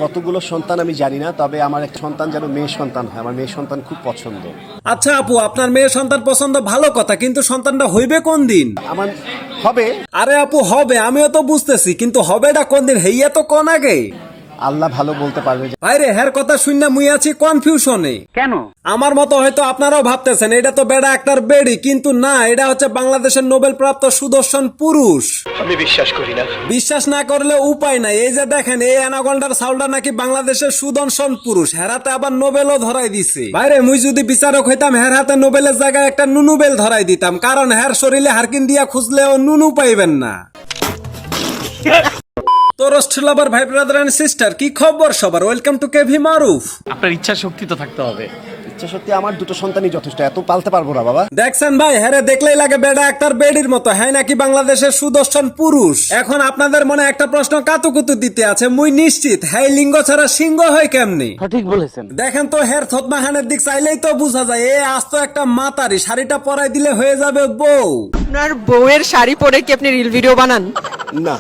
কতগুলো সন্তান আমি জানি না, তবে আমার একটা সন্তান যেন মেয়ে সন্তান হয়। আমার মেয়ে সন্তান খুব পছন্দ। আচ্ছা আপু, আপনার মেয়ে সন্তান পছন্দ ভালো কথা, কিন্তু সন্তানটা হইবে কোন দিন? আমার হবে। আরে আপু হবে, আমিও তো বুঝতেছি, কিন্তু হবেটা কোন দিন হেইয়া তো কোন আগে। আল্লাহ ভালো বলতে পারবে। ভাইরে হ্যার কথা শুনে মুই আছি কনফিউশনে। কেন? আমার মতো হয়তো আপনারাও ভাবতেছেন এটা তো বেড়া একটার বেড়ি, কিন্তু না, এটা হচ্ছে বাংলাদেশের নোবেল প্রাপ্ত সুদর্শন পুরুষ। আমি বিশ্বাস করি না। বিশ্বাস না করলে উপায় নাই, এই যে দেখেন এই অ্যানাকোন্ডার সাউলটা নাকি বাংলাদেশের সুদর্শন পুরুষ, হেরাতে আবার নোবেলও ধরাই দিছে। বাইরে মুই যদি বিচারক হইতাম হের হাতে নোবেলের জায়গায় একটা নুনুবেল ধরাই দিতাম, কারণ হের শরীরে হারকিন দিয়া খুঁজলেও নুনু পাইবেন না। তো রোস্ট লাভার ভাই ব্রাদার এন্ড সিস্টার, কি খবর সবার? ওয়েলকাম টু কেভি মারুফ। আপনার ইচ্ছা শক্তি তো থাকতে হবে। ইচ্ছা সত্যি আমার দুটো সন্তানই যথেষ্ট, এত পালতে পারবো না বাবা। দেখছেন ভাই, হ্যারে দেখলেই লাগে বেড়া একটার বেডির মতো, হ্যাঁ নাকি বাংলাদেশের সুদর্শন পুরুষ। এখন আপনাদের মনে একটা প্রশ্ন কাতুকুতু দিতে আছে, মুই নিশ্চিত হ্যাঁ লিঙ্গ ছাড়া সিংহ হয় কেমনি? সঠিক বলেছেন। দেখেন তো হের থতমাখানের দিক চাইলেই তো বোঝা যায় এ আস্ত একটা মাতারি, শাড়িটা পরাই দিলে হয়ে যাবে বউ। আপনার বউয়ের শাড়ি পরে কি আপনি রিল ভিডিও বানান? না,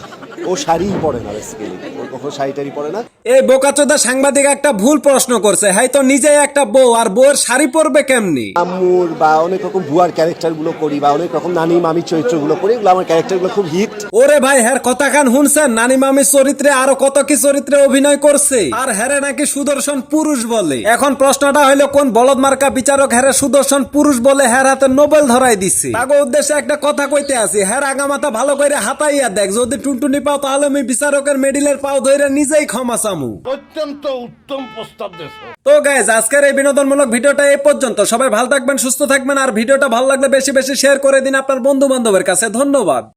ও শাড়িই পরে না, বেসিক্যালি ও কখনো শাড়ি পরে না। এই বোকাচোদা সাংবাদিক একটা ভুল প্রশ্ন করছে, হ্যাঁ তো নিজেই একটা বউ, আর বউয়ের শাড়ি পরবে কেমনি? আম্মুর বা অনেক রকম বুয়ার ক্যারেক্টার গুলো করি, বা অনেক রকম নানি মামি চরিত্র গুলো করি, এগুলো আমার ক্যারেক্টার গুলো খুব হিট। ওরে ভাই হ্যার কথা খান শুনছেন, নানি মামি চরিত্রে আরো কত কি চরিত্রে অভিনয় করছে, আর হ্যারে নাকি সুদর্শন পুরুষ বলে। এখন প্রশ্নটা হইলো কোন বলদ মার্কা বিচারক হ্যারে সুদর্শন পুরুষ বলে হ্যার হাতে নোবেল ধরাই দিচ্ছে? তাগো উদ্দেশ্যে একটা কথা কইতে আছি, হ্যার আগামাথা ভালো করে হাতাইয়া দেখ, যদি টুনটুনি পাও তাহলে আমি বিচারকের মেডিলের পাও ধরে নিজেই ক্ষমা চামু। অত্যন্ত উত্তম প্রস্তাব দিয়েছো। তো গাইজ আজকের এই বিনোদনমূলক ভিডিওটা এই পর্যন্ত। সবাই ভালো থাকবেন, সুস্থ থাকবেন, আর ভিডিওটা ভালো লাগলে বেশি বেশি শেয়ার করে দিন আপনার বন্ধু বান্ধবের কাছে। ধন্যবাদ।